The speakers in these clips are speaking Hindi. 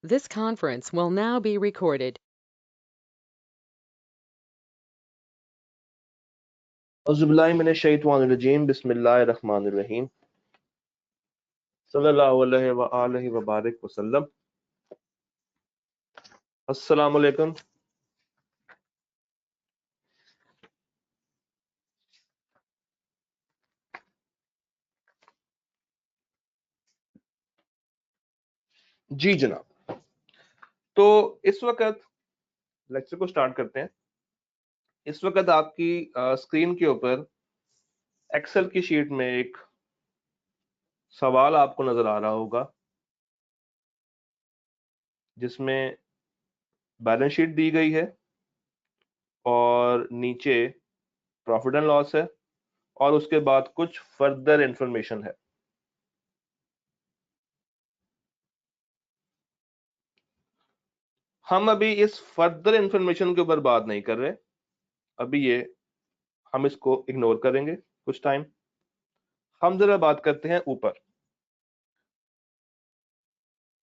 This conference will now be recorded. औज़ुबिल्लाहि मिनश्शैतानिर्रजीम बिस्मिल्लाहिर्रहमानिर्रहीम सल्लल्लाहु अलैहि व आलिहि व बारिक वसल्लम। अस्सलामु अलैकुम। जी जनाब, तो इस वक्त लेक्चर को स्टार्ट करते हैं। इस वक्त आपकी स्क्रीन के ऊपर एक्सेल की शीट में एक सवाल आपको नजर आ रहा होगा जिसमें बैलेंस शीट दी गई है और नीचे प्रॉफिट एंड लॉस है और उसके बाद कुछ फर्दर इंफॉर्मेशन है। हम अभी इस फर्दर इंफॉर्मेशन के ऊपर बात नहीं कर रहे, अभी ये हम इसको इग्नोर करेंगे कुछ टाइम। हम जरा बात करते हैं ऊपर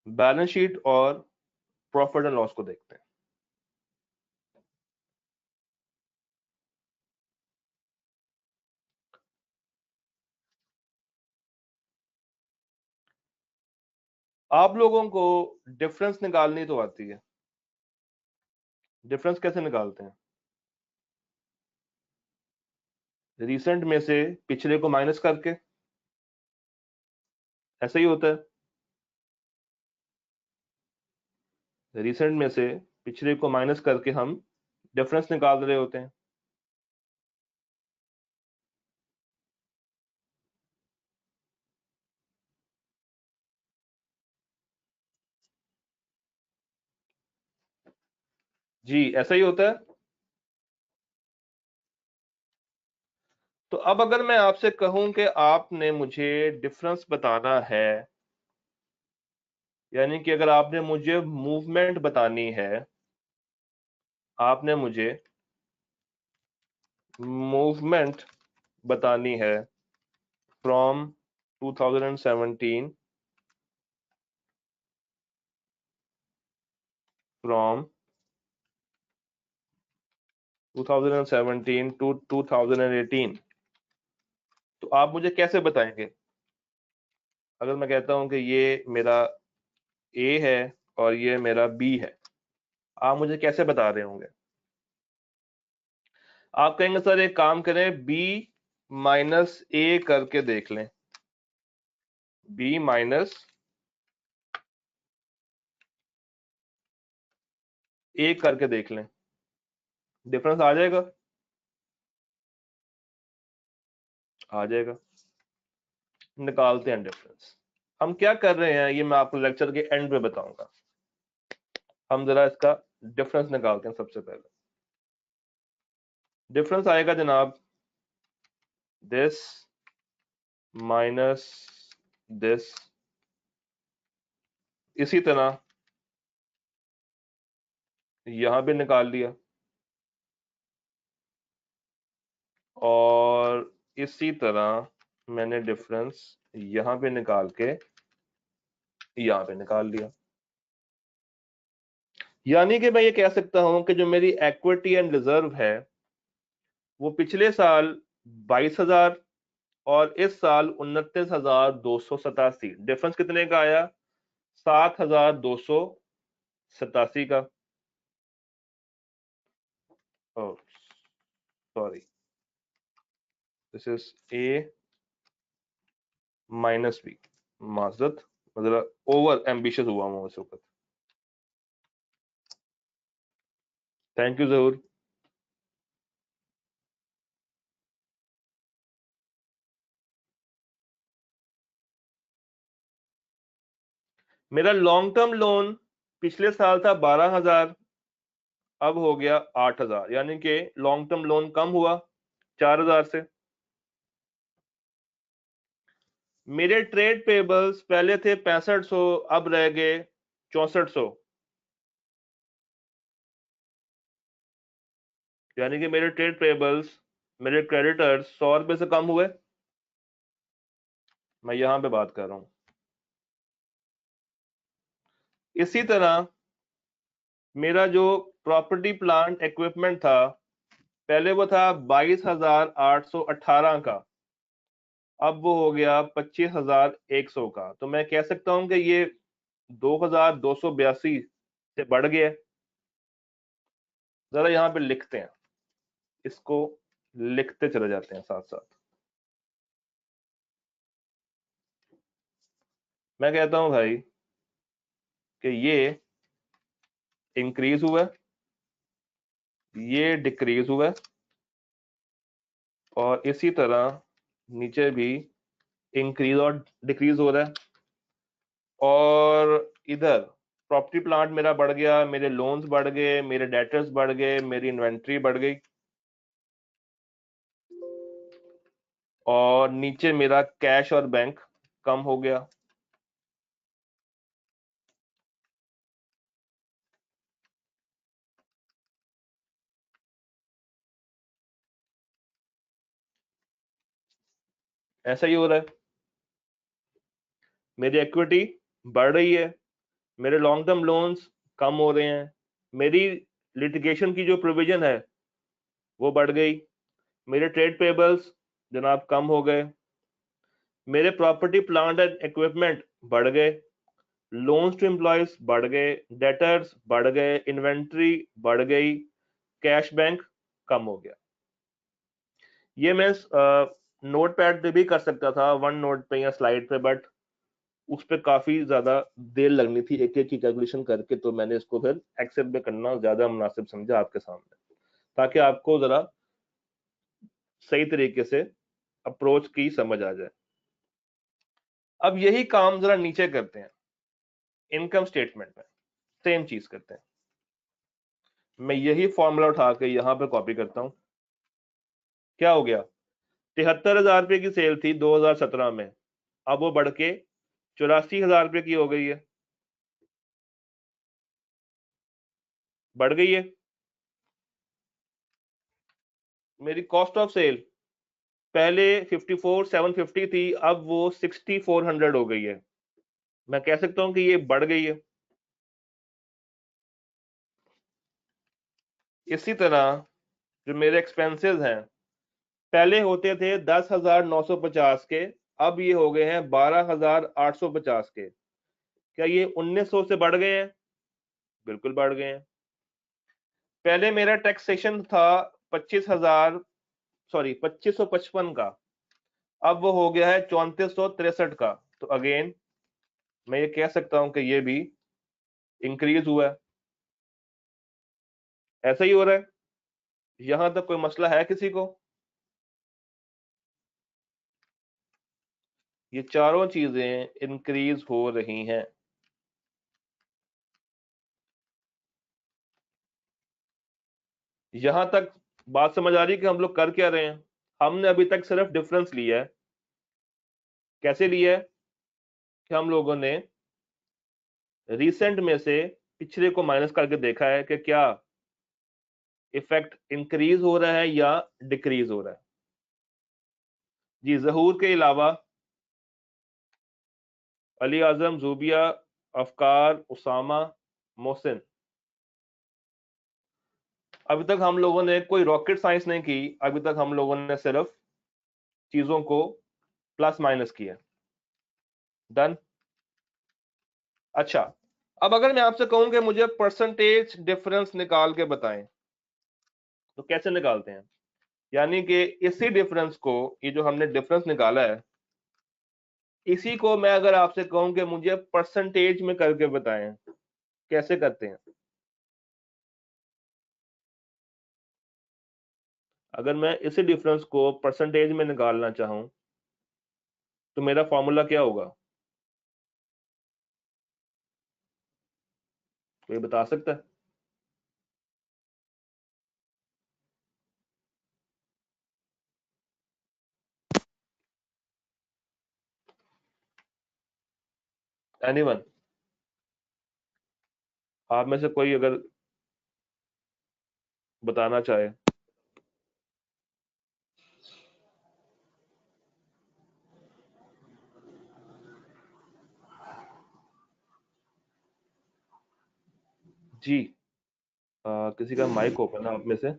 बैलेंस शीट और प्रॉफिट एंड लॉस को देखते हैं। आप लोगों को डिफरेंस निकालनी तो आती है। डिफरेंस कैसे निकालते हैं? रिसेंट में से पिछले को माइनस करके, ऐसा ही होता है। रिसेंट में से पिछले को माइनस करके हम डिफरेंस निकाल रहे होते हैं। जी ऐसा ही होता है। तो अब अगर मैं आपसे कहूं कि आपने मुझे डिफरेंस बताना है, यानी कि अगर आपने मुझे मूवमेंट बतानी है, आपने मुझे मूवमेंट बतानी है फ्रॉम 2017 फ्रॉम 2017 टू 2018, तो आप मुझे कैसे बताएंगे? अगर मैं कहता हूं कि ये मेरा ए है और ये मेरा बी है, आप मुझे कैसे बता रहे होंगे? आप कहेंगे सर एक काम करें, बी माइनस ए करके देख लें। बी माइनस ए करके देख लें, डिफरेंस आ जाएगा? आ जाएगा। निकालते हैं डिफरेंस। हम क्या कर रहे हैं ये मैं आपको लेक्चर के एंड पे बताऊंगा। हम जरा इसका डिफरेंस निकालते हैं। सबसे पहले डिफरेंस आएगा जनाब दिस माइनस दिस। इसी तरह यहां भी निकाल लिया और इसी तरह मैंने डिफरेंस यहां पे निकाल के यहां पे निकाल लिया। यानी कि मैं ये कह सकता हूं कि जो मेरी इक्विटी एंड रिजर्व है वो पिछले साल 22,000 और इस साल 29,287। डिफरेंस कितने का आया? 7,287 का। Sorry, this is A minus B. माजरत, मतलब ओवर एम्बिशियस हुआ हूं इस वक्त। Thank you Zahoor. मेरा लॉन्ग टर्म लोन पिछले साल था 12,000, अब हो गया 8,000, यानी कि लॉन्ग टर्म लोन कम हुआ 4,000 से। मेरे ट्रेड पेबल्स पहले थे 6500, अब रह गए 6400, यानी कि मेरे ट्रेड पेबल्स, मेरे क्रेडिटर्स 100 रुपए से कम हुए। मैं यहां पे बात कर रहा हूं। इसी तरह मेरा जो प्रॉपर्टी प्लांट इक्विपमेंट था, पहले वो था 22,818 का, अब वो हो गया 25,100 का। तो मैं कह सकता हूं कि ये 2,282 से बढ़ गया। जरा यहां पे लिखते हैं, इसको लिखते चले जाते हैं साथ साथ। मैं कहता हूं भाई कि ये इंक्रीज हुआ है, ये डिक्रीज हुआ है, और इसी तरह नीचे भी इंक्रीज और डिक्रीज हो रहा है। और इधर प्रॉपर्टी प्लांट मेरा बढ़ गया, मेरे लोन्स बढ़ गए, मेरे डेटर्स बढ़ गए, मेरी इन्वेंट्री बढ़ गई, और नीचे मेरा कैश और बैंक कम हो गया। ऐसा ही हो रहा है। मेरी इक्विटी बढ़ रही है, मेरे लॉन्ग टर्म लोन्स कम हो रहे हैं, मेरी लिटिगेशन की जो प्रोविजन है वो बढ़ गई, मेरे ट्रेड पेबल्स जनाब कम हो गए, मेरे प्रॉपर्टी प्लांट एंड इक्विपमेंट बढ़ गए, लोन्स टू एम्प्लॉयज बढ़ गए, डेटर्स बढ़ गए, इन्वेंट्री बढ़ गई, कैश बैंक कम हो गया। ये मैं नोट पैड पे भी कर सकता था, वन नोट पे या स्लाइड पे, बट उस पर काफी ज्यादा देर लगनी थी एक एक की कैलकुलेशन करके, तो मैंने इसको फिर एक्सेल में करना ज्यादा मुनासिब समझा आपके सामने, ताकि आपको जरा सही तरीके से अप्रोच की समझ आ जाए। अब यही काम जरा नीचे करते हैं, इनकम स्टेटमेंट में सेम चीज करते हैं। मैं यही फॉर्मूला उठा के यहां पे कॉपी करता हूं। क्या हो गया, 73,000 रुपए की सेल थी 2017 में, अब वो बढ़ के 84,000 रुपए की हो गई है, बढ़ गई है। मेरी कॉस्ट ऑफ सेल पहले 54,750 थी, अब वो 6400 हो गई है। मैं कह सकता हूं कि ये बढ़ गई है। इसी तरह जो मेरे एक्सपेंसेस हैं, पहले होते थे 10,950 के, अब ये हो गए हैं 12,850 के। क्या ये 1900 से बढ़ गए हैं? बिल्कुल बढ़ गए हैं। पहले मेरा टैक्सेशन था 25,000, सॉरी 2555 का, अब वो हो गया है 3463 का। तो अगेन मैं ये कह सकता हूं कि ये भी इंक्रीज हुआ है। ऐसा ही हो रहा है। यहां तक कोई मसला है किसी को? ये चारों चीजें इंक्रीज हो रही हैं। यहां तक बात समझ आ रही है कि हम लोग कर क्या रहे हैं? हमने अभी तक सिर्फ डिफरेंस लिया है। कैसे लिया है? कि हम लोगों ने रिसेंट में से पिछले को माइनस करके देखा है कि क्या इफेक्ट इंक्रीज हो रहा है या डिक्रीज हो रहा है। जी, जहूर के अलावा अली आजम, जूबिया, अफकार, उसामा, मोहसिन, अभी तक हम लोगों ने कोई रॉकेट साइंस नहीं की। अभी तक हम लोगों ने सिर्फ चीजों को प्लस माइनस किया। डन। अच्छा, अब अगर मैं आपसे कहूं कि मुझे परसेंटेज डिफरेंस निकाल के बताएं, तो कैसे निकालते हैं? यानी कि इसी डिफरेंस को, ये जो हमने डिफरेंस निकाला है, इसी को मैं अगर आपसे कहूं कि मुझे परसेंटेज में करके बताएं, कैसे करते हैं? अगर मैं इसी डिफरेंस को परसेंटेज में निकालना चाहूं, तो मेरा फॉर्मूला क्या होगा? कोई बता सकता है? एनीवन? आप में से कोई अगर बताना चाहे। जी किसी का माइक ओपन है आप में से?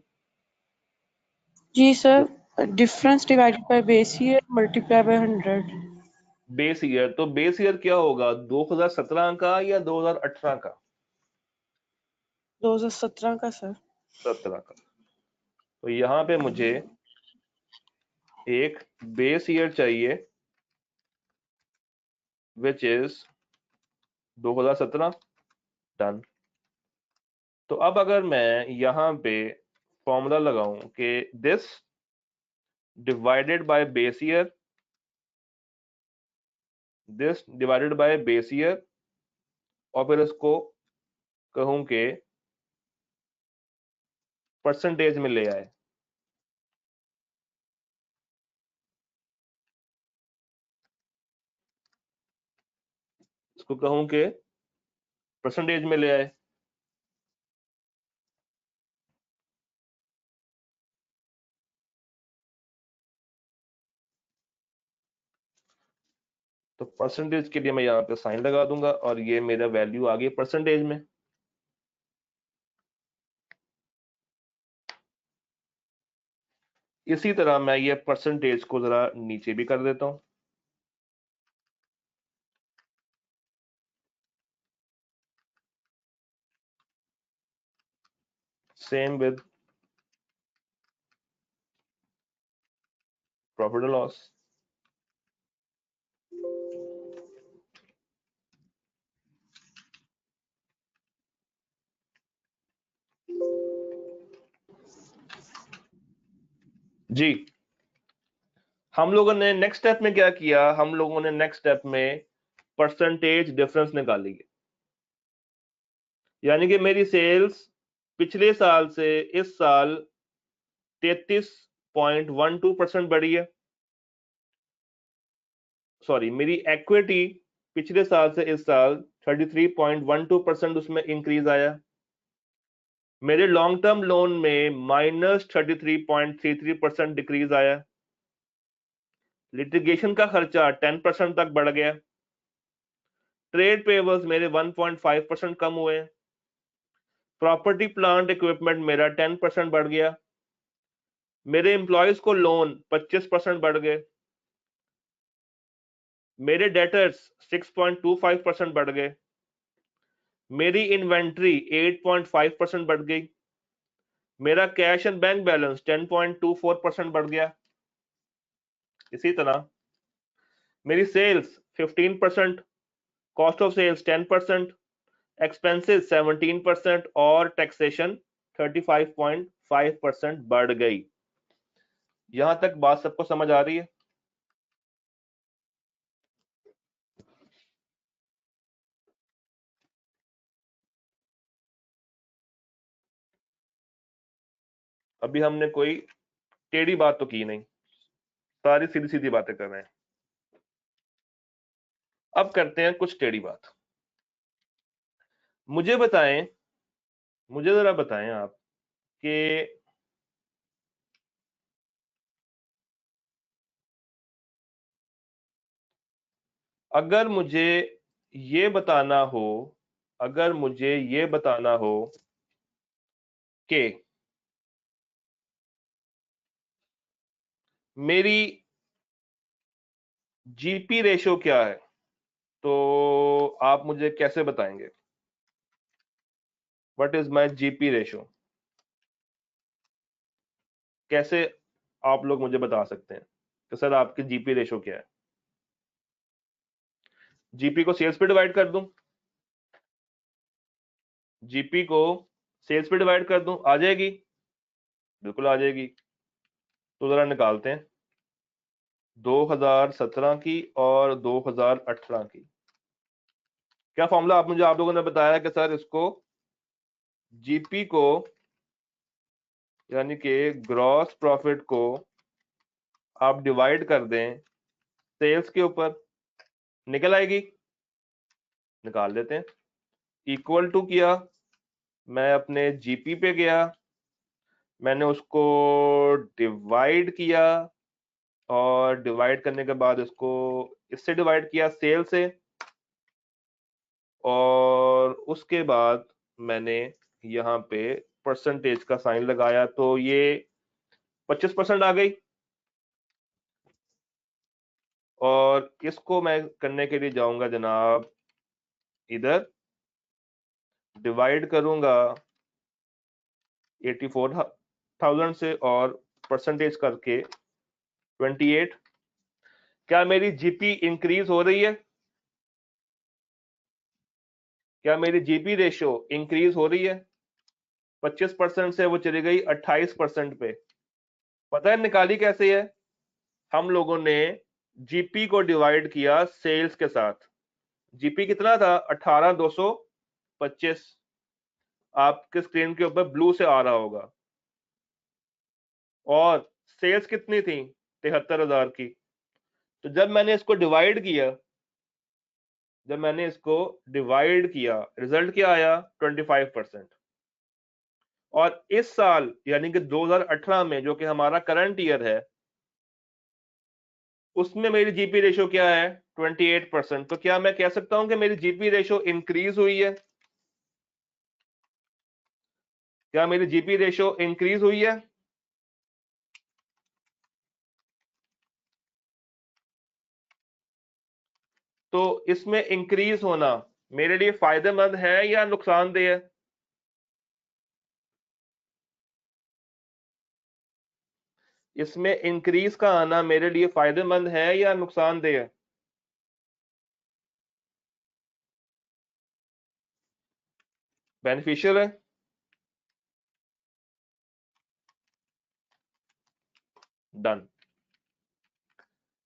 जी sir, difference divided by base year multiply by 100। Base year, तो बेस ईयर क्या होगा, 2017 का या 2018 का? 2017 का सर। 17 का। तो यहाँ पे मुझे एक बेस ईयर चाहिए विच इज 2017। डन। तो अब अगर मैं यहाँ पे फॉर्मूला लगाऊं कि this divided by base year, this divided by base year, और फिर इसको कहूं कि परसेंटेज में ले आए, इसको कहूं कि परसेंटेज में ले आए। तो परसेंटेज के लिए मैं यहाँ पे साइन लगा दूंगा और ये मेरा वैल्यू आ गई परसेंटेज में। इसी तरह मैं ये परसेंटेज को जरा नीचे भी कर देता हूं। Same with profit and loss. जी, हम लोगों ने नेक्स्ट स्टेप में क्या किया, हम लोगों ने नेक्स्ट स्टेप में परसेंटेज डिफरेंस निकाली है। यानी कि मेरी सेल्स पिछले साल से इस साल 33.12% बढ़ी है। सॉरी, मेरी इक्विटी पिछले साल से इस साल 33.12% उसमें इंक्रीज आया। मेरे लॉन्ग टर्म लोन में -33.33% डिक्रीज आया। लिटिगेशन का खर्चा 10% तक बढ़ गया। ट्रेड पेबल्स मेरे 1.5% कम हुए। प्रॉपर्टी प्लांट इक्विपमेंट मेरा 10% बढ़ गया। मेरे एम्प्लॉयज को लोन 25% बढ़ गए। मेरे डेटर्स 6.25% बढ़ गए। मेरी इन्वेंट्री 8.5% बढ़ गई। मेरा कैश एंड बैंक बैलेंस 10.24% बढ़ गया। इसी तरह मेरी sales 15%, cost of sales 10%, expenses 17% और टैक्सेशन 35.5% बढ़ गई। यहां तक बात सबको समझ आ रही है? अभी हमने कोई टेढ़ी बात तो की नहीं, सारी सीधी सीधी बातें कर रहे हैं। अब करते हैं कुछ टेढ़ी बात। मुझे बताएं, मुझे जरा बताएं आप कि अगर मुझे ये बताना हो, अगर मुझे ये बताना हो कि मेरी जीपी रेशो क्या है, तो आप मुझे कैसे बताएंगे? What is my GP ratio? कैसे आप लोग मुझे बता सकते हैं कि सर आपकी जीपी रेशो क्या है? जीपी को सेल्स पे डिवाइड कर दूं? जीपी को सेल्स पे डिवाइड कर दूं, आ जाएगी? बिल्कुल आ जाएगी। तो जरा निकालते हैं 2017 की और 2018 की। क्या फॉर्मूला आप लोगों ने बताया कि सर इसको जीपी को, यानी कि ग्रॉस प्रॉफिट को आप डिवाइड कर दें सेल्स के ऊपर, निकल आएगी? निकाल देते हैं। इक्वल टू किया, मैं अपने जीपी पे गया, मैंने उसको डिवाइड किया और डिवाइड करने के बाद इसको इससे डिवाइड किया सेल से, और उसके बाद मैंने यहाँ पे परसेंटेज का साइन लगाया तो ये 25% आ गई, और इसको मैं करने के लिए जाऊंगा जनाब इधर, डिवाइड करूंगा 84,000 से और परसेंटेज करके 28। क्या मेरी जीपी इंक्रीज हो रही है? क्या मेरी जीपी रेशियो इंक्रीज हो रही है? 25% से वो चली गई 28% पे। पता है निकाली कैसे है? हम लोगों ने जीपी को डिवाइड किया सेल्स के साथ। जीपी कितना था? 18,225। आपके स्क्रीन के ऊपर ब्लू से आ रहा होगा। और सेल्स कितनी थी? 73,000 की। तो जब मैंने इसको डिवाइड किया रिजल्ट क्या आया? 25%। और इस साल यानी कि 2018 में, जो कि हमारा करंट ईयर है, उसमें मेरी जीपी रेशियो क्या है? 28%। तो क्या मैं कह सकता हूं कि मेरी जीपी रेशियो इंक्रीज हुई है? क्या मेरी जीपी रेशियो इंक्रीज हुई है? तो इसमें इंक्रीज होना मेरे लिए फायदेमंद है या नुकसानदेह है? इसमें इंक्रीज का आना मेरे लिए फायदेमंद है या नुकसानदेह है? बेनिफिशियल है। डन।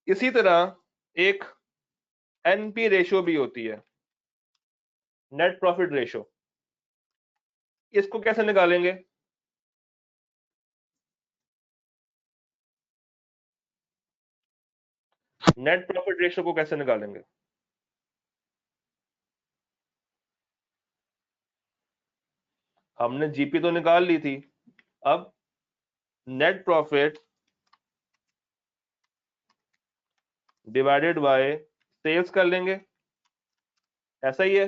इसी तरह एक एनपी रेशियो भी होती है, नेट प्रॉफिट रेशियो। इसको कैसे निकालेंगे? नेट प्रॉफिट रेशियो को कैसे निकालेंगे? हमने जीपी तो निकाल ली थी, अब net profit divided by sales कर लेंगे। ऐसा ही है?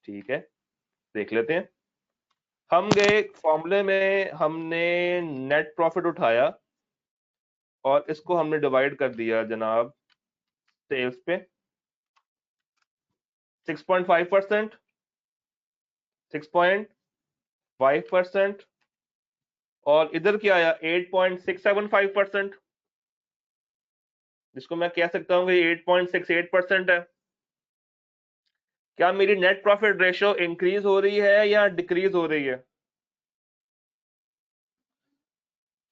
ठीक है, देख लेते हैं। हम गए फॉर्मूले में, हमने नेट प्रॉफिट उठाया और इसको हमने डिवाइड कर दिया जनाब सेल्स पे। 6.5%, 6.5%, और इधर क्या आया? 8.675%, जिसको मैं कह सकता हूं कि 8.68% है। क्या मेरी नेट प्रॉफिट रेशियो इंक्रीज हो रही है या डिक्रीज हो रही है?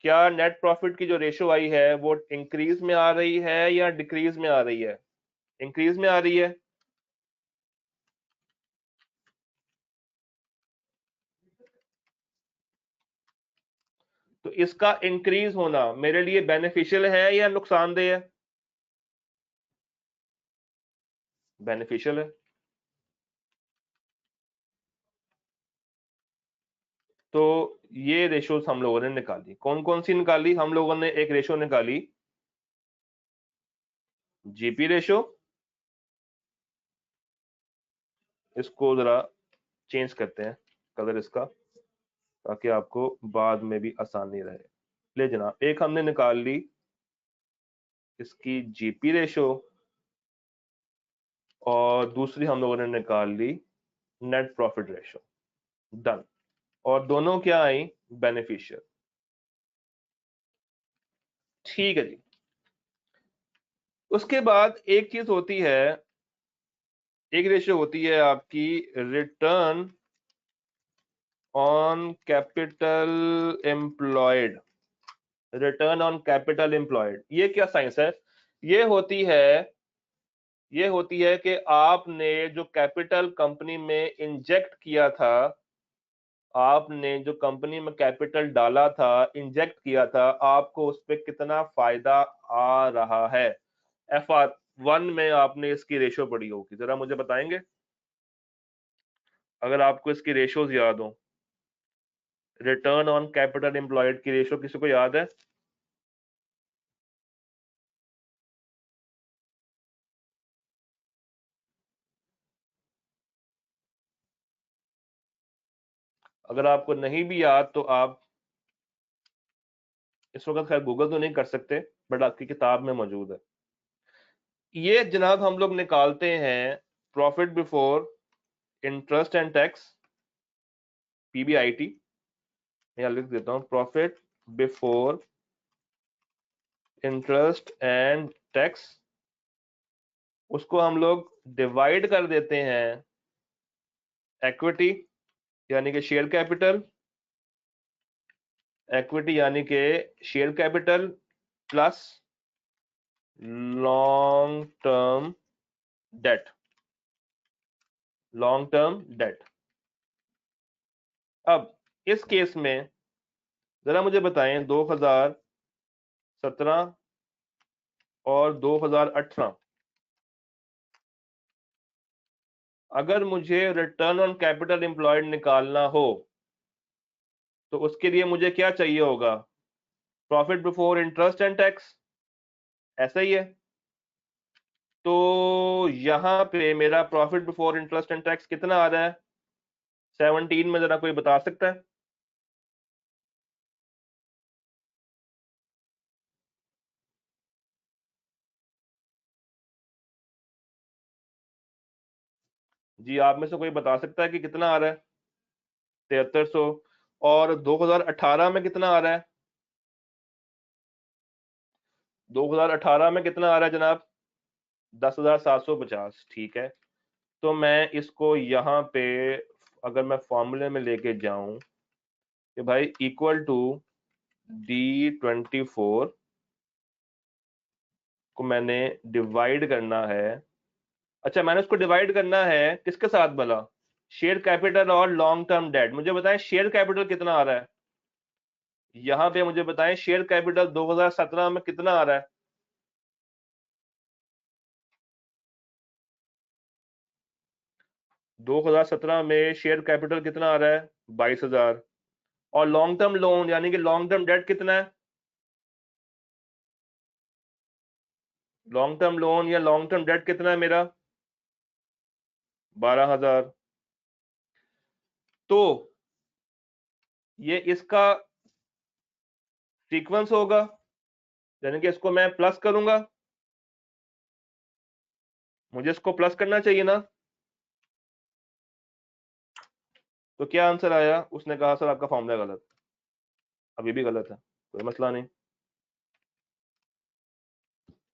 क्या नेट प्रॉफिट की जो रेशियो आई है वो इंक्रीज में आ रही है या डिक्रीज में आ रही है? इंक्रीज में आ रही है। तो इसका इंक्रीज होना मेरे लिए बेनिफिशियल है या नुकसानदेह है? बेनिफिशियल है। तो ये रेशियोज हम लोगों ने निकाली। कौन कौन सी निकाली? हम लोगों ने एक रेशियो निकाली जीपी रेशियो। इसको जरा चेंज करते हैं कलर इसका, ताकि आपको बाद में भी आसानी रहे। ले जनाब, एक हमने निकाल ली इसकी जीपी रेशियो, और दूसरी हम लोगों ने निकाल ली नेट प्रॉफिट रेशियो। डन। और दोनों क्या आई? बेनिफिशियल। ठीक है जी। उसके बाद एक चीज होती है, एक रेशियो होती है आपकी return on capital employed. Return on capital employed, ये क्या साइंस है? ये होती है ये होती है कि आपने जो कैपिटल कंपनी में इंजेक्ट किया था, आपने जो कंपनी में कैपिटल डाला था, इंजेक्ट किया था, आपको उस पर कितना फायदा आ रहा है। FR1 में आपने इसकी रेशियो पढ़ी होगी, जरा मुझे बताएंगे अगर आपको इसकी रेशियोज याद हो। रिटर्न ऑन कैपिटल एम्प्लॉयड की रेशियो किसी को याद है? अगर आपको नहीं भी याद तो आप इस वक्त खैर गूगल तो नहीं कर सकते, बट आपकी किताब में मौजूद है। ये जनाब हम लोग निकालते हैं profit before interest and tax, PBIT. मैं लिख देता हूं, profit before interest and tax. उसको हम लोग डिवाइड कर देते हैं इक्विटी यानी कि शेयर कैपिटल, इक्विटी यानी कि share capital plus long term debt, long term debt. अब इस केस में जरा मुझे बताएं 2017 और 2018 अगर मुझे रिटर्न ऑन कैपिटल एम्प्लॉयड निकालना हो तो उसके लिए मुझे क्या चाहिए होगा? Profit before interest and tax, ऐसा ही है। तो यहां पे मेरा profit before interest and tax कितना आ रहा है 17 में? जरा कोई बता सकता है? जी, आप में से कोई बता सकता है कि कितना आ रहा है? 7300। और 2018 में कितना आ रहा है? 2018 में कितना आ रहा है जनाब? 10,750। ठीक है, तो मैं इसको यहाँ पे अगर मैं फॉर्मूले में लेके जाऊं कि भाई इक्वल टू D24 को मैंने डिवाइड करना है। अच्छा, मैंने उसको डिवाइड करना है किसके साथ भला? शेयर कैपिटल और लॉन्ग टर्म डेट। मुझे बताएं शेयर कैपिटल कितना आ रहा है यहां पे? मुझे बताएं शेयर कैपिटल 2017 में कितना आ रहा है? 2017 में शेयर कैपिटल कितना आ रहा है? 22,000। और लॉन्ग टर्म लोन यानी कि लॉन्ग टर्म डेट कितना है? लॉन्ग टर्म लोन या लॉन्ग टर्म डेट कितना है मेरा? 12,000। तो ये इसका सीक्वेंस होगा, यानी कि इसको मैं प्लस करूंगा। मुझे इसको प्लस करना चाहिए ना? तो क्या आंसर आया? उसने कहा सर आपका फॉर्मूला गलत। अभी भी गलत है, कोई मसला नहीं।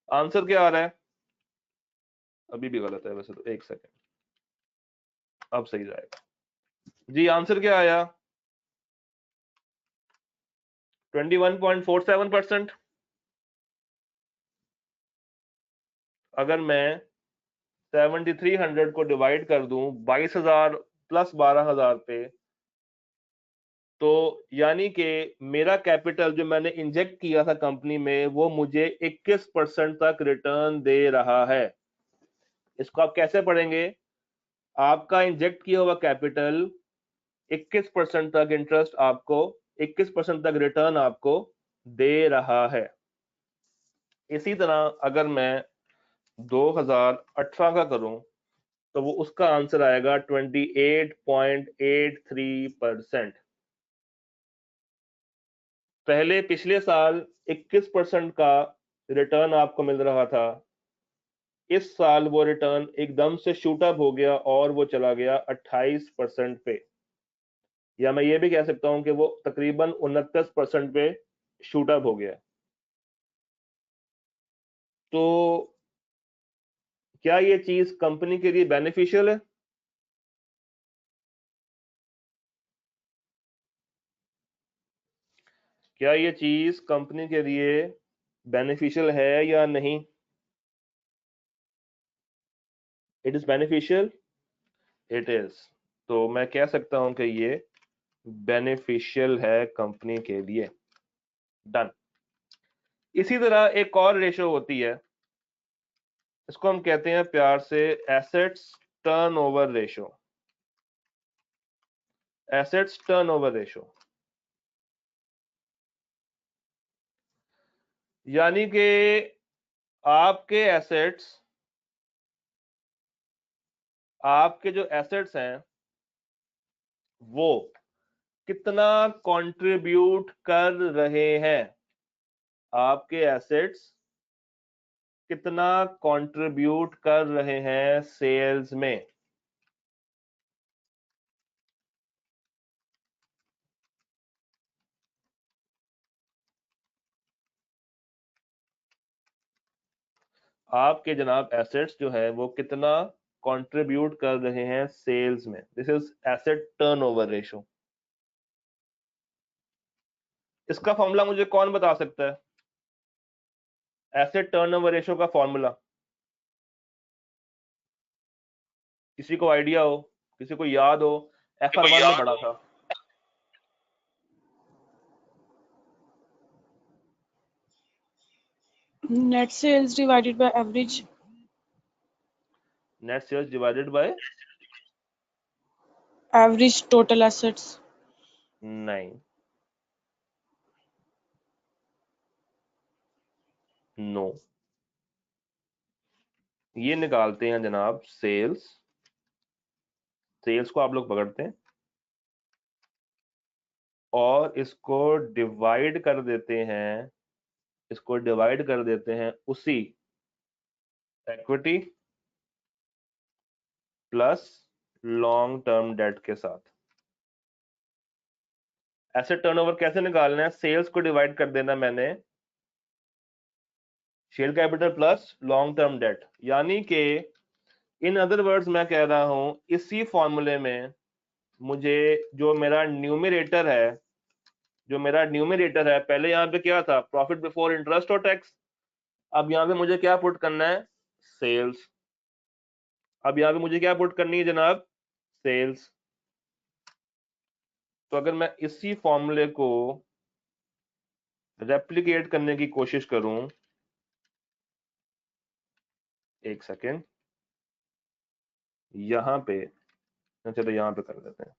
आंसर क्या आ रहा है? अभी भी गलत है वैसे तो। एक सेकेंड, अब सही जाएगा। जी, आंसर क्या आया? 21.47%। अगर मैं 7300 को डिवाइड कर दूं 22,000 प्लस 12,000 पे, तो यानी कि मेरा कैपिटल जो मैंने इंजेक्ट किया था कंपनी में वो मुझे 21% तक रिटर्न दे रहा है। इसको आप कैसे पढ़ेंगे? आपका इंजेक्ट किया हुआ कैपिटल 21% तक इंटरेस्ट आपको, 21% तक रिटर्न आपको दे रहा है। इसी तरह अगर मैं 2018 का करूं तो वो उसका आंसर आएगा 28.83%। पहले पिछले साल 21% का रिटर्न आपको मिल रहा था, इस साल वो रिटर्न एकदम से शूट अप हो गया और वो चला गया 28% पे। या मैं ये भी कह सकता हूं कि वो तकरीबन 29% पे शूट अप हो गया। तो क्या ये चीज कंपनी के लिए बेनिफिशियल है? क्या ये चीज कंपनी के लिए बेनिफिशियल है या नहीं? It is beneficial, it is. तो मैं कह सकता हूं कि ये बेनिफिशियल है कंपनी के लिए। डन। इसी तरह एक और रेशो होती है, इसको हम कहते हैं प्यार से assets turnover ratio. Assets turnover ratio यानी कि आपके एसेट्स, आपके जो एसेट्स हैं वो कितना कंट्रीब्यूट कर रहे हैं, आपके एसेट्स कितना कंट्रीब्यूट कर रहे हैं सेल्स में। आपके जनाब एसेट्स जो है वो कितना कंट्रीब्यूट कर रहे हैं सेल्स में। This is asset turnover ratio. इसका फॉर्मूला मुझे कौन बता सकता है? एसेट टर्नओवर रेशो का फॉर्मूला किसी को आइडिया हो, किसी को याद हो? FR1 में पढ़ा था। Net sales divided by average net sales divided by total assets. नहीं, नो। ये निकालते हैं जनाब सेल्स को आप लोग पकड़ते हैं और इसको डिवाइड कर देते हैं, उसी equity plus long term debt के साथ। एसेट टर्नओवर कैसे निकालना है? सेल्स को डिवाइड कर देना मैंने share capital plus long term debt, यानी कि इन अदर वर्ड्स मैं कह रहा हूं इसी फॉर्मूले में मुझे जो मेरा न्यूमरेटर है, पहले यहां पे क्या था? प्रॉफिट बिफोर इंटरेस्ट और टैक्स। अब यहां पे मुझे क्या पुट करना है? सेल्स। अब यहां पे मुझे क्या पुट करनी है जनाब? सेल्स। तो अगर मैं इसी फॉर्मूले को रेप्लिकेट करने की कोशिश करूं, एक सेकेंड, यहां पे चलो यहां पे कर देते हैं।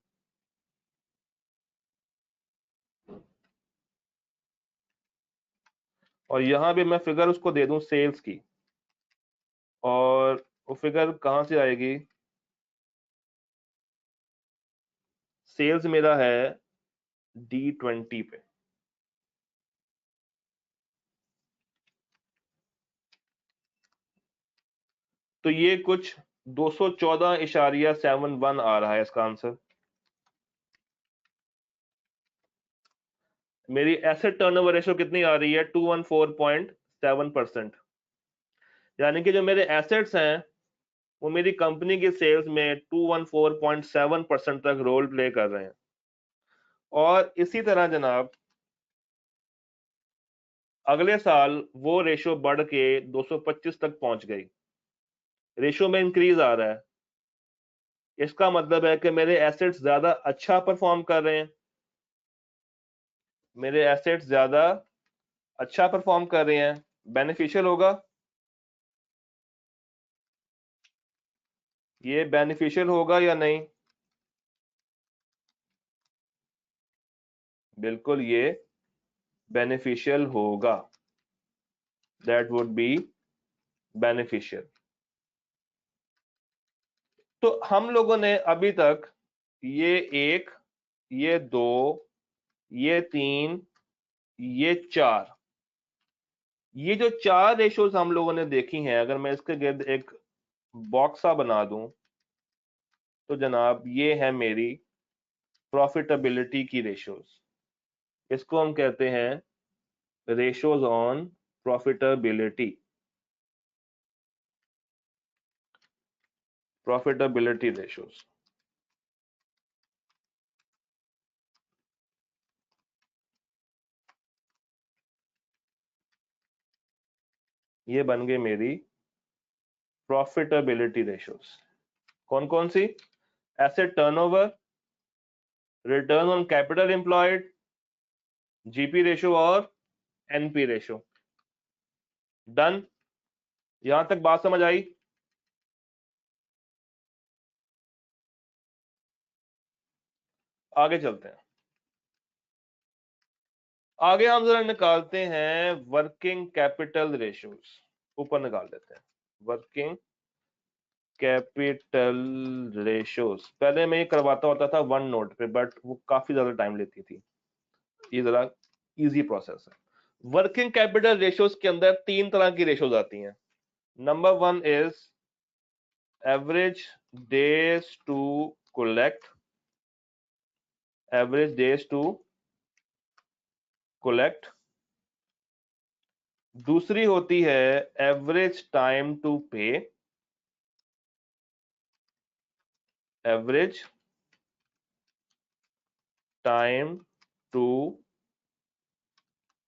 और यहां पे मैं फिगर उसको दे दूं सेल्स की, और वो फिगर कहां से आएगी? सेल्स मेरा है D20 पे। तो ये कुछ 214.71 आ रहा है इसका आंसर। मेरी एसेट टर्नओवर रेशो कितनी आ रही है? 214.7%। यानी कि जो मेरे एसेट्स हैं वो मेरी कंपनी की सेल्स में 214.7% तक रोल प्ले कर रहे हैं। और इसी तरह जनाब अगले साल वो रेशो बढ़ के 225 तक पहुंच गई। रेशो में इंक्रीज आ रहा है, इसका मतलब है कि मेरे एसेट्स ज्यादा अच्छा परफॉर्म कर रहे हैं। मेरे एसेट्स ज्यादा अच्छा परफॉर्म कर रहे हैं, बेनिफिशियल होगा। ये बेनिफिशियल होगा या नहीं? बिल्कुल ये बेनिफिशियल होगा। That would be beneficial. तो हम लोगों ने अभी तक ये 1, ये 2, ये 3, ये 4, ये जो 4 रेशोज हम लोगों ने देखी हैं, अगर मैं इसके गिर्द एक बॉक्स सा बना दूं तो जनाब ये है मेरी प्रॉफिटेबिलिटी की रेशोज। इसको हम कहते हैं रेशोज ऑन प्रॉफिटेबिलिटी। रेशोज ये बन गई मेरी प्रॉफिटेबिलिटी रेशोज। कौन कौन सी? Asset turnover, return on capital employed, GP ratio और एनपी रेशो। डन? यहां तक बात समझ आई? आगे चलते हैं। आगे हम जरा निकालते हैं वर्किंग कैपिटल रेशोज। ऊपर निकाल देते हैं वर्किंग कैपिटल रेशियोज, पहले मैं ये करवाता होता था वन नोट पे, बट वो काफी ज्यादा टाइम लेती थी, ये जरा इजी प्रोसेस है। वर्किंग कैपिटल रेशियोज के अंदर तीन तरह की रेशियोज आती हैं। Number one is average days to collect, average days to collect. दूसरी होती है average time to pay, average time to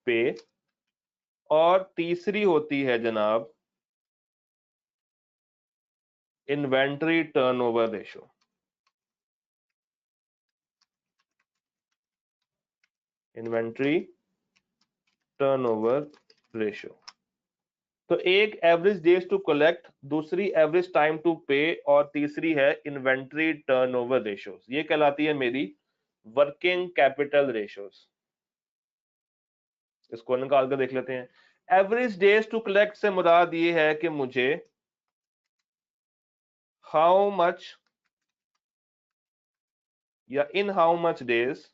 pay. और तीसरी होती है जनाब inventory turnover ratio. Inventory turnover ratio. तो एक एवरेज डेज टू कलेक्ट, दूसरी एवरेज टाइम टू पे, और तीसरी है इन्वेंट्री टर्नओवर रेशियोज। ये कहलाती है मेरी वर्किंग कैपिटल रेशियोज। इसको निकाल कर देख लेते हैं। एवरेज डेज टू कलेक्ट से मुराद ये है कि मुझे हाउ मच या इन how much days,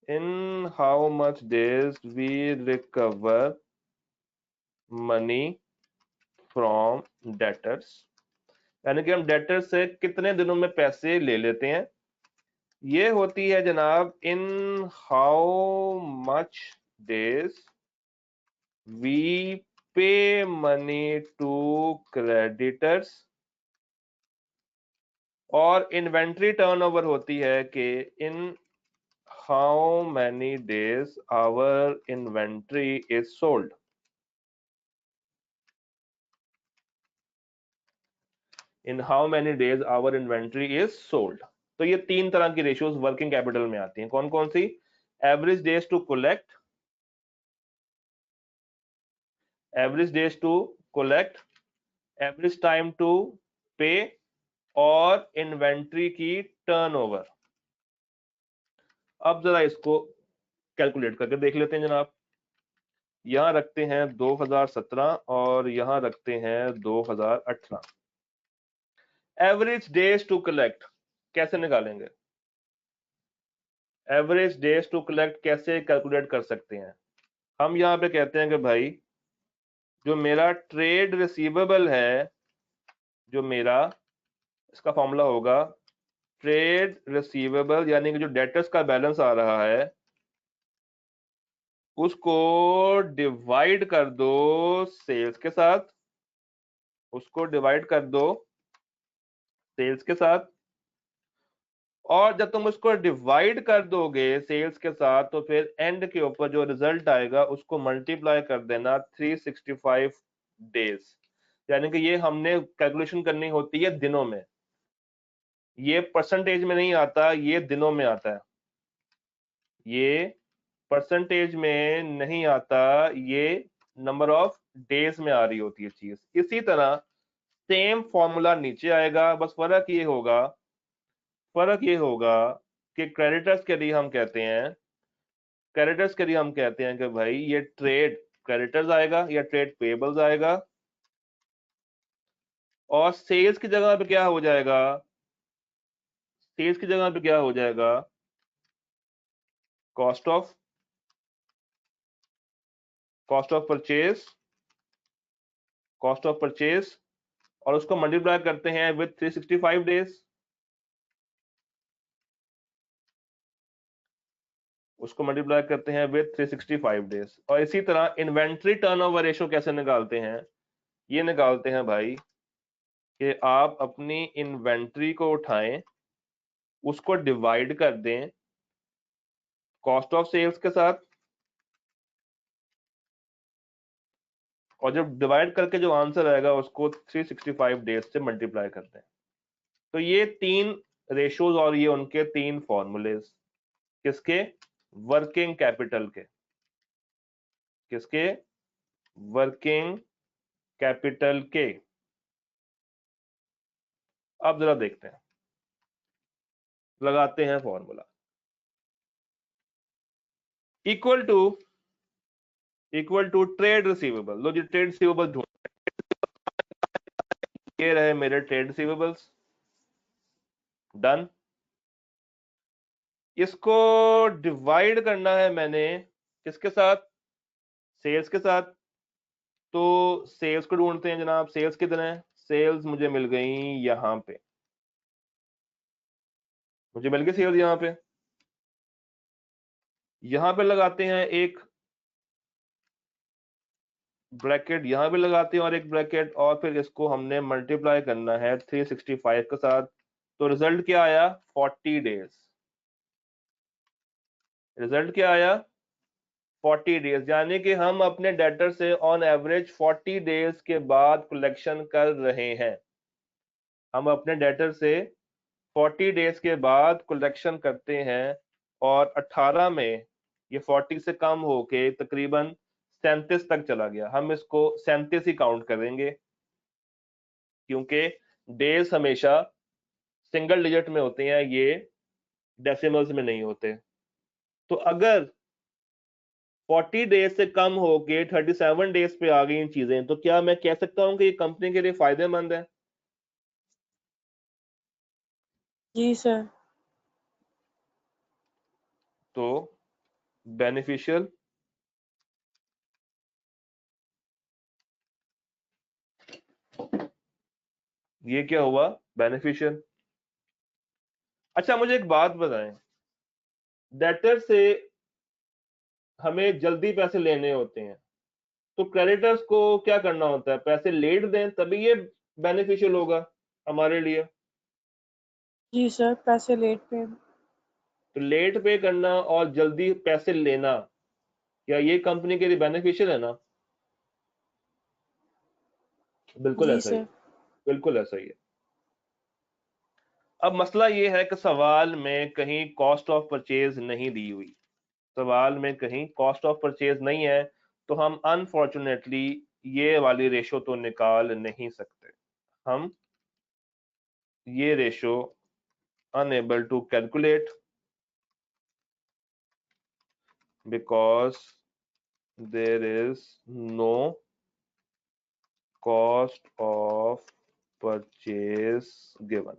in how much days we recover money from debtors, यानी कि हम डेटर से कितने दिनों में पैसे ले लेते हैं। ये होती है जनाब in how much days we pay money to creditors. और इन्वेंट्री टर्नओवर होती है कि in how many days our inventory is sold. In how many days our inventory is sold. तो ये तीन तरह की रेशियोज वर्किंग कैपिटल में आती हैं। कौन कौन सी? Average days to collect, average days to collect, average time to pay, और इन्वेंट्री की टर्नओवर। अब जरा इसको कैलकुलेट करके देख लेते हैं जनाब। यहां रखते हैं 2017 और यहां रखते हैं 2018। एवरेज डेज टू कलेक्ट कैसे निकालेंगे? एवरेज डेज टू कलेक्ट कैसे कैलकुलेट कर सकते हैं? हम यहां पे कहते हैं कि भाई जो मेरा ट्रेड रिसीवेबल है, जो मेरा, इसका फॉर्मूला होगा ट्रेड रिसीवेबल, यानी कि जो डेटर्स का बैलेंस आ रहा है उसको डिवाइड कर दो सेल्स के साथ, उसको डिवाइड कर दो सेल्स के साथ। और जब तुम उसको डिवाइड कर दोगे सेल्स के साथ, तो फिर एंड के ऊपर जो रिजल्ट आएगा उसको मल्टीप्लाई कर देना 365 डेज। यानी कि ये हमने कैलकुलेशन करनी होती है दिनों में, ये परसेंटेज में नहीं आता, ये दिनों में आता है। ये परसेंटेज में नहीं आता, ये नंबर ऑफ डेज में आ रही होती है चीज। इसी तरह सेम फॉर्मूला नीचे आएगा, बस फर्क ये होगा कि क्रेडिटर्स के लिए हम कहते हैं, क्रेडिटर्स के लिए हम कहते हैं कि भाई ये ट्रेड क्रेडिटर्स आएगा या ट्रेड पेबल्स आएगा, और सेल्स की जगह पे क्या हो जाएगा? सेल्स की जगह पे क्या हो जाएगा? Cost of purchase, cost of purchase, और उसको मल्टीप्लाई करते हैं विद 365 डेज। उसको मल्टीप्लाई करते हैं विद 365 डेज। और इसी तरह इन्वेंट्री टर्नओवर रेशियो कैसे निकालते हैं? ये निकालते हैं भाई कि आप अपनी इन्वेंट्री को उठाएं, उसको डिवाइड कर दें कॉस्ट ऑफ सेल्स के साथ, और जब डिवाइड करके जो आंसर आएगा उसको 365 डेज से मल्टीप्लाई करते हैं। तो ये तीन रेशियोज और ये उनके तीन फॉर्मूलेज, किसके? वर्किंग कैपिटल के। किसके? वर्किंग कैपिटल के। अब जरा देखते हैं, लगाते हैं formula. Equal to trade receivable. लो जी ट्रेड रिसीवेबल ढूंढ, ये रहे मेरे ट्रेड रिसीवेबल्स, डन। इसको डिवाइड करना है मैंने किसके साथ, सेल्स के साथ। तो सेल्स को ढूंढते हैं जनाब, सेल्स किधर है, सेल्स मुझे मिल गई यहां पे, मुझे मिल गई सेल्स यहां पे लगाते हैं एक ब्रैकेट, यहां पे लगाते हैं और एक ब्रैकेट, और फिर इसको हमने मल्टीप्लाई करना है 365 के साथ। तो रिजल्ट क्या आया, 40 डेज। रिजल्ट क्या आया, 40 डेज, यानी कि हम अपने डेटर से ऑन एवरेज 40 डेज के बाद कलेक्शन कर रहे हैं। हम अपने डेटर से 40 डेज के बाद कलेक्शन करते हैं, और 18 में ये 40 से कम होके तकरीबन 37 तक चला गया। हम इसको 37 ही काउंट करेंगे, क्योंकि डेज हमेशा सिंगल डिजिट में होते हैं, ये डेसिमल्स में नहीं होते। तो अगर 40 डेज से कम होके 37 डेज पे आ गई इन चीजें, तो क्या मैं कह सकता हूं कि ये कंपनी के लिए फायदेमंद है? जी सर। तो बेनिफिशियल, ये क्या हुआ, बेनिफिशियल। अच्छा मुझे एक बात बताएं, डेटर से हमें जल्दी पैसे लेने होते हैं, तो क्रेडिटर्स को क्या करना होता है, पैसे लेट दें तभी ये बेनिफिशियल होगा हमारे लिए। जी सर, पैसे लेट पे। तो लेट पे करना और जल्दी पैसे लेना, क्या ये कंपनी के लिए बेनिफिशियल है ना? बिल्कुल जी ऐसा ही है, सर। बिल्कुल ऐसा ही है। अब मसला ये है कि सवाल में कहीं कॉस्ट ऑफ परचेज नहीं दी हुई, सवाल में कहीं कॉस्ट ऑफ परचेज नहीं है, तो हम अनफॉर्चुनेटली ये वाली रेशो तो निकाल नहीं सकते। हम ये ratio unable to calculate, because there is no cost of purchase given.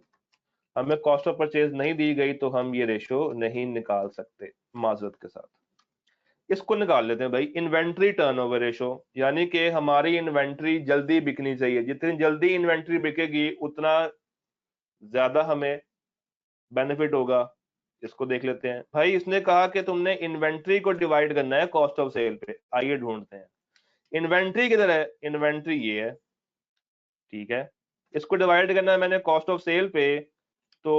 हमें कॉस्ट ऑफ परचेज नहीं दी गई, तो हम ये रेशो नहीं निकाल सकते माजरत के साथ। इसको निकाल लेते हैं भाई, इन्वेंट्री टर्नओवर रेशो, यानी कि हमारी इन्वेंट्री जल्दी बिकनी चाहिए। जितनी जल्दी इन्वेंट्री बिकेगी उतना ज्यादा हमें बेनिफिट होगा। इसको देख लेते हैं भाई, इसने कहा कि तुमने इन्वेंट्री को डिवाइड करना है कॉस्ट ऑफ सेल पे, आइए ढूंढते हैं इन्वेंट्री किधर है। इन्वेंट्री ये है, ठीक है, इसको डिवाइड करना है मैंने कॉस्ट ऑफ सेल पे। तो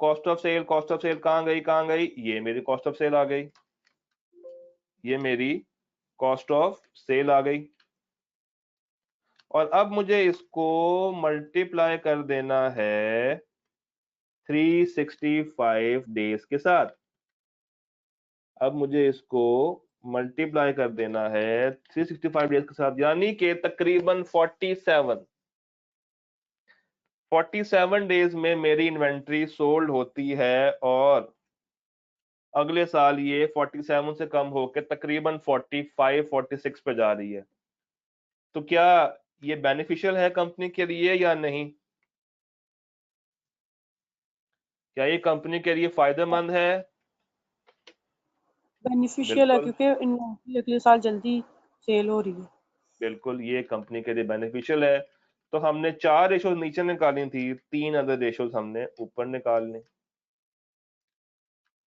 कॉस्ट ऑफ सेल कहाँ गई, कहाँ गई, ये मेरी कॉस्ट ऑफ सेल आ गई, ये मेरी कॉस्ट ऑफ सेल आ गई। और अब मुझे इसको मल्टीप्लाई कर देना है 365 डेज के साथ। अब मुझे इसको मल्टीप्लाई कर देना है 365 डेज के साथ, यानी कि तकरीबन 47 डेज में मेरी इन्वेंट्री सोल्ड होती है, और अगले साल ये 47 से कम होकर तकरीबन 45-46 पे जा रही है। तो क्या ये बेनिफिशियल है कंपनी के लिए या नहीं? क्या ये कंपनी के लिए फायदेमंद है? बेनिफिशियल है, बिल्कुल, क्योंकि इन्वेंट्री अगले साल जल्दी सेल हो रही है। बिल्कुल ये कंपनी के लिए बेनिफिशियल है। तो हमने 4 रेशोज नीचे निकाली थी, 3 अदर रेशोज हमने ऊपर निकालने,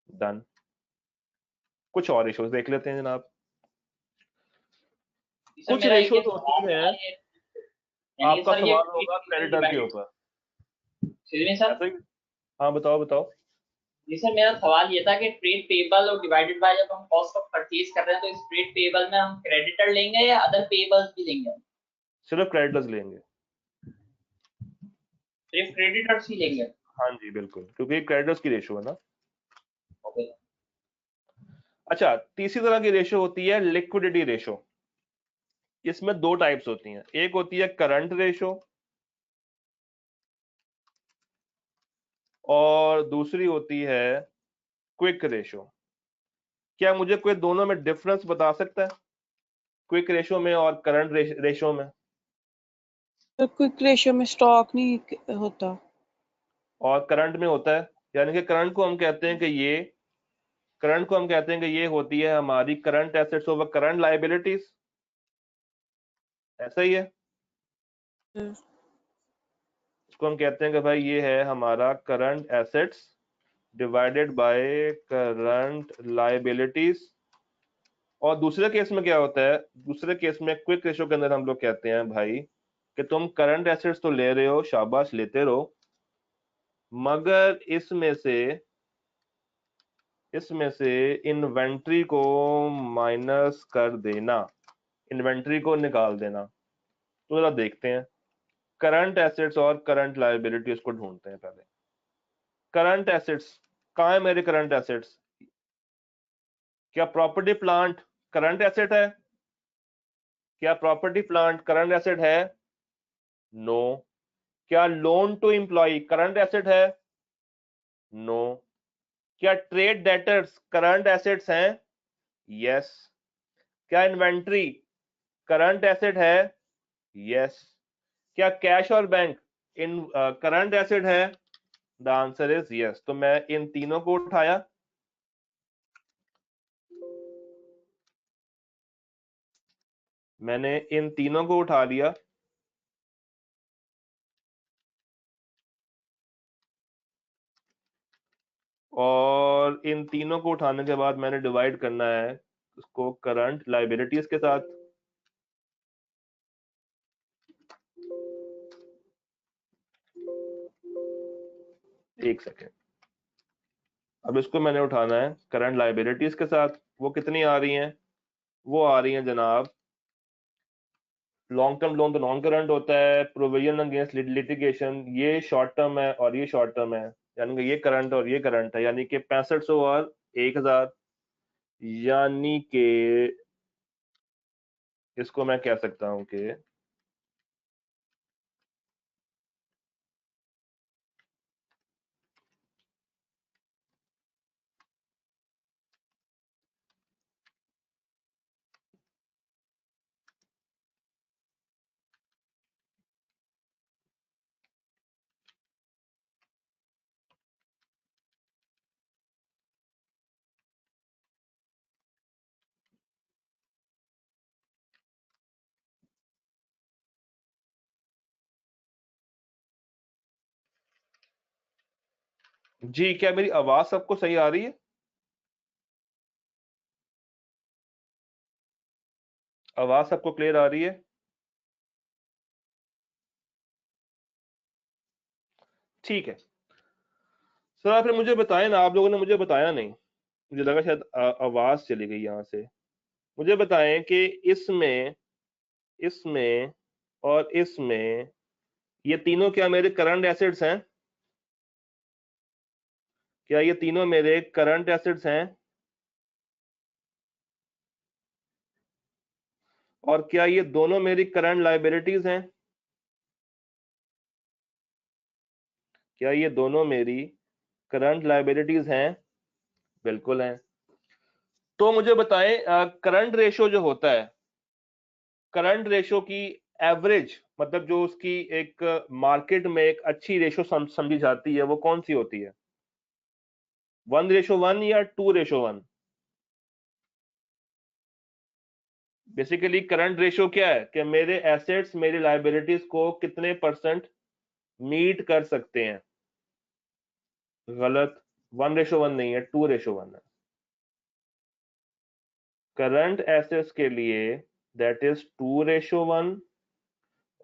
डन। कुछ और रेशोज देख लेते हैं जनाब। सर कुछ मेरा एक रेशोज सवाल होती हैं, है, यानी कि आपका सर ये सवाल होगा क्रेडिटर के ऊपर, सर। ऐसा ही? हाँ बताओ बताओ। जी सर, मेरा सवाल ये था कि ट्रेड पेबल और डिवाइडेड बाय जब हम कॉस्ट ऑफ परचेज कर रहे हैं, तो इस ट्रेड पेबल में हम क्रेडिटर लेंगे या अदर पेबल्स भी लेंगे? सिर्फ क्रेडिटर्स लेंगे। सिर्फ क्रेडिटर्स ही लेंगे? हाँ जी बिल्कुल, क्योंकि क्रेडिटर्स की रेशो है ना। ओके। अच्छा, तीसरी तरह की रेशो होती है लिक्विडिटी रेशो। इसमें 2 टाइप्स होती हैं, एक होती है करंट रेशो और दूसरी होती है क्विक रेशो। क्या मुझे कोई दोनों में डिफरेंस बता सकता है, क्विक रेशो में और करंट रेशो में? तो क्विक रेशियो में स्टॉक नहीं होता। और करंट में होता है, यानी कि करंट को हम कहते हैं कि ये होती है हमारी current assets over current liabilities, ऐसा ही है। इसको हम कहते हैं कि भाई ये है हमारा current assets divided by current liabilities. और दूसरे केस में क्या होता है, दूसरे केस में क्विक रेशियो के अंदर हम लोग कहते हैं भाई कि तुम करंट एसेट्स तो ले रहे हो, शाबाश लेते रहो, मगर इसमें से इन्वेंट्री को माइनस कर देना, इन्वेंट्री को निकाल देना। तो जरा देखते हैं करंट एसेट्स और करंट लायबिलिटीज को ढूंढते हैं पहले। करंट एसेट्स कहाँ है मेरे करंट एसेट्स? क्या प्रॉपर्टी प्लांट करंट एसेट है? क्या प्रॉपर्टी प्लांट करंट एसेट है? नो। क्या loan to employ current asset है? नो। क्या ट्रेड डेटर्स करंट एसेट्स हैं? यस। क्या इन्वेंट्री करंट एसेट है? यस। क्या कैश और बैंक इन करंट एसेट है? The answer is yes. तो मैं इन तीनों को उठाया, मैंने इन तीनों को उठा लिया और इन तीनों को उठाने के बाद मैंने डिवाइड करना है उसको करंट लायबिलिटीज के साथ। एक सेकेंड, अब इसको मैंने उठाना है करंट लायबिलिटीज के साथ। वो कितनी आ रही हैं? वो आ रही हैं जनाब, लॉन्ग टर्म लोन तो नॉन करंट होता है, प्रोविजन अगेंस्ट लिटिगेशन ये शॉर्ट टर्म है और ये शॉर्ट टर्म है, यानी कि ये करंट और ये करंट है, यानी कि 6500 और 1000, यानी कि इसको मैं कह सकता हूं कि जी, क्या मेरी आवाज सबको सही आ रही है? आवाज सबको क्लियर आ रही है? ठीक है सर, फिर मुझे बताएं ना, आप लोगों ने मुझे बताया नहीं, मुझे लगा शायद आवाज चली गई यहां से। मुझे बताएं कि इसमें इसमें और इसमें ये तीनों क्या मेरे करंट एसेट्स हैं? क्या ये तीनों मेरे करंट एसेट्स हैं? और क्या ये दोनों मेरी करंट लायबिलिटीज हैं? क्या ये दोनों मेरी करंट लायबिलिटीज हैं? बिल्कुल हैं। तो मुझे बताएं करंट रेशो जो होता है, करंट रेशो की एवरेज, मतलब जो उसकी एक मार्केट में एक अच्छी रेशो समझी जाती है, वो कौन सी होती है? 1:1 या 2:1? बेसिकली करंट रेशो क्या है कि मेरे एसेट्स मेरी लायबिलिटीज को कितने परसेंट मीट कर सकते हैं। गलत, 1:1 नहीं है, 2:1 है। करंट एसेट्स के लिए दैट इज 2:1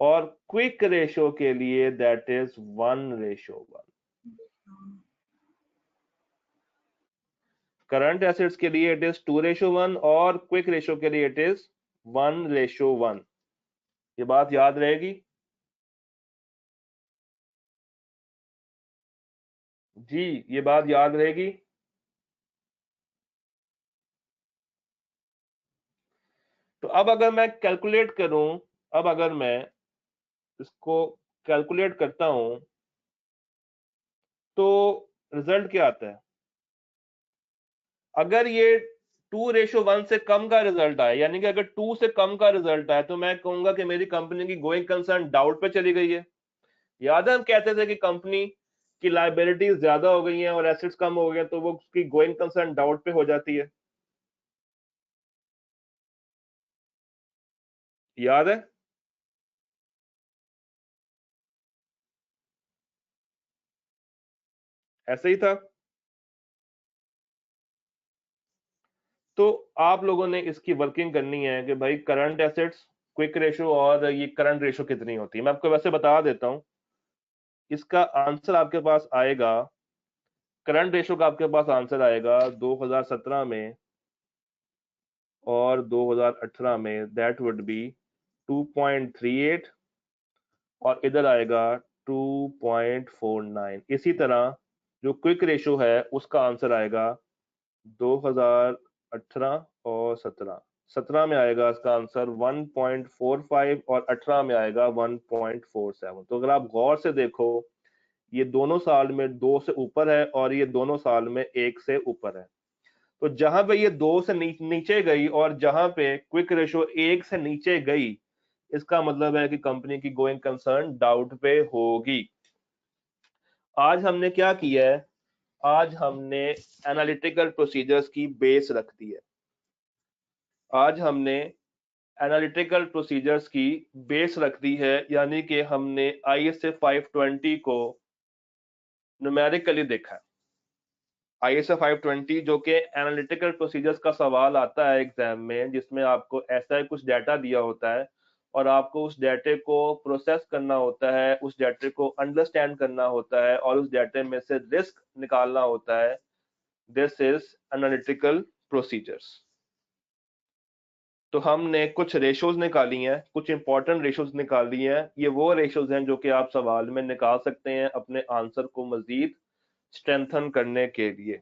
और क्विक रेशो के लिए दैट इज 1:1। करंट एसेट्स के लिए इट इज 2:1 और क्विक रेशो के लिए इट इज 1:1। ये बात याद रहेगी जी, ये बात याद रहेगी। तो अब अगर मैं कैलकुलेट करूं, अब अगर मैं इसको कैलकुलेट करता हूं तो रिजल्ट क्या आता है? अगर ये 2:1 से कम का रिजल्ट आया, यानी कि अगर 2 से कम का रिजल्ट आया तो मैं कहूंगा कि मेरी कंपनी की गोइंग कंसर्न डाउट पे चली गई है। याद है हम कहते थे कि कंपनी की लायबिलिटीज ज्यादा हो गई हैं और एसेट्स कम हो गए तो वो उसकी गोइंग कंसर्न डाउट पे हो जाती है, याद है? ऐसे ही था। तो आप लोगों ने इसकी वर्किंग करनी है कि भाई करंट एसेट्स, क्विक रेशो और ये करंट रेशो कितनी होती है। मैं आपको वैसे बता देता हूं, इसका आंसर आपके पास आएगा, करंट रेशो का आपके पास आंसर आएगा 2017 में और 2018 में, दैट वुड बी 2.38 और इधर आएगा 2.49। इसी तरह जो क्विक रेशो है उसका आंसर आएगा 2018 और 17 में आएगा इसका आंसर 1.45 और 18 में आएगा 1.47। तो अगर आप गौर से देखो, ये दोनों साल में 2 से ऊपर है और ये दोनों साल में 1 से ऊपर है। तो जहां पे ये 2 से नीचे गई और जहां पे क्विक रेशो 1 से नीचे गई, इसका मतलब है कि कंपनी की गोइंग कंसर्न डाउट पे होगी। आज हमने क्या किया है, आज हमने एनालिटिकल प्रोसीजर्स की बेस रख दी है। आज हमने एनालिटिकल प्रोसीजर्स की बेस रख दी है, यानी कि हमने ISA 520 को न्यूमेरिकली देखा है। ISA 520 जो कि एनालिटिकल प्रोसीजर्स का सवाल आता है एग्जाम में, जिसमें आपको ऐसा कुछ डाटा दिया होता है और आपको उस डाटे को प्रोसेस करना होता है, उस डाटे को अंडरस्टैंड करना होता है और उस डाटे में से रिस्क निकालना होता है। This is analytical procedures. तो हमने कुछ रेशोज निकाली हैं, कुछ इंपॉर्टेंट रेशोज निकाली हैं। ये वो रेशोज हैं जो कि आप सवाल में निकाल सकते हैं अपने आंसर को मजीद स्ट्रेंथन करने के लिए।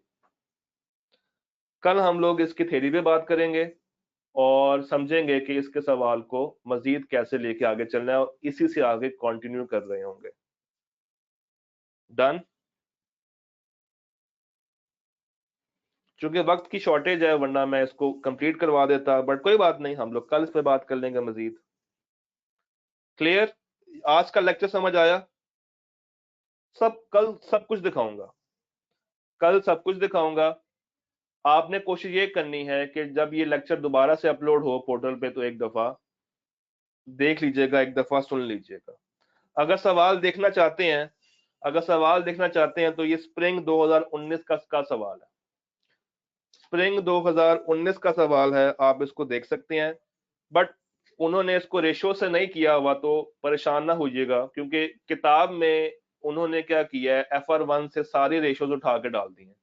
कल हम लोग इसकी थ्योरी पे बात करेंगे और समझेंगे कि इसके सवाल को मजीद कैसे लेके आगे चलना है और इसी से आगे कंटिन्यू कर रहे होंगे। डन। चूंकि वक्त की शॉर्टेज है वरना मैं इसको कंप्लीट करवा देता, बट कोई बात नहीं, हम लोग कल इस पे बात कर लेंगे मजीद। क्लियर? आज का लेक्चर समझ आया? कल सब कुछ दिखाऊंगा, कल सब कुछ दिखाऊंगा। आपने कोशिश ये करनी है कि जब ये लेक्चर दोबारा से अपलोड हो पोर्टल पे तो एक दफा देख लीजिएगा, एक दफा सुन लीजिएगा। अगर सवाल देखना चाहते हैं, अगर सवाल देखना चाहते हैं तो ये स्प्रिंग 2019 का सवाल है। स्प्रिंग 2019 का सवाल है, आप इसको देख सकते हैं। बट उन्होंने इसको रेशो से नहीं किया हुआ तो परेशान ना होइएगा, क्योंकि किताब में उन्होंने क्या किया है, FR1 से सारी रेशोज उठा के डाल दी हैं।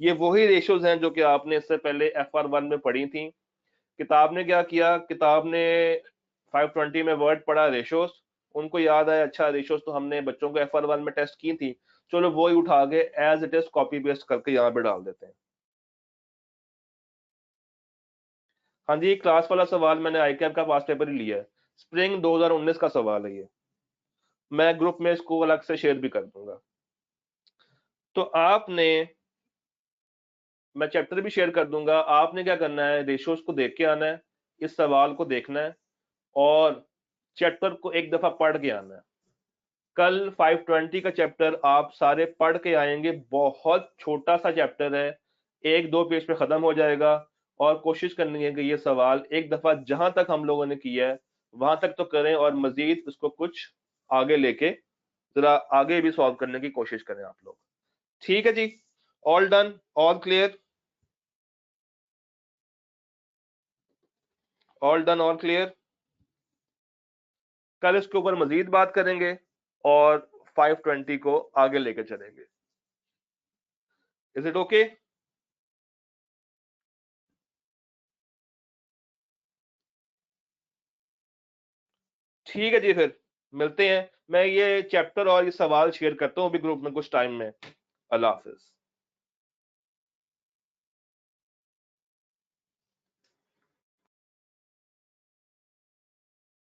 ये वही रेशोज हैं जो कि आपने इससे पहले FR1 में पढ़ी थी। किताब ने क्या किया, किताब ने 520 में वर्ड पढ़ा रेशोज, उनको याद आया अच्छा रेशोज तो हमने बच्चों को FR1 में टेस्ट की थी, चलो वो ही उठा के as it is copy paste करके यहाँ पे डाल देते हैं। हाँ जी, क्लास वाला सवाल मैंने ICAP का पास पेपर ही लिया है, स्प्रिंग 2019 का सवाल है ये। मैं ग्रुप में इसको अलग से शेयर भी कर दूंगा। तो आपने, मैं चैप्टर भी शेयर कर दूंगा, आपने क्या करना है, रेशोज को देख के आना है, इस सवाल को देखना है और चैप्टर को एक दफा पढ़ के आना है। कल 520 का चैप्टर आप सारे पढ़ के आएंगे, बहुत छोटा सा चैप्टर है, 1-2 पेज पे खत्म हो जाएगा। और कोशिश करनी है कि ये सवाल एक दफा जहां तक हम लोगों ने किया है वहां तक तो करें और मजीद उसको कुछ आगे लेके जरा आगे भी सॉल्व करने की कोशिश करें आप लोग। ठीक है जी, all done, all clear, all done, all clear. कल इसके ऊपर मजीद बात करेंगे और 520 को आगे लेके चलेंगे। Is it okay? ठीक है जी, फिर मिलते हैं। मैं ये चैप्टर और ये सवाल शेयर करता हूँ अभी ग्रुप में कुछ टाइम में। अल्लाह हाफिज।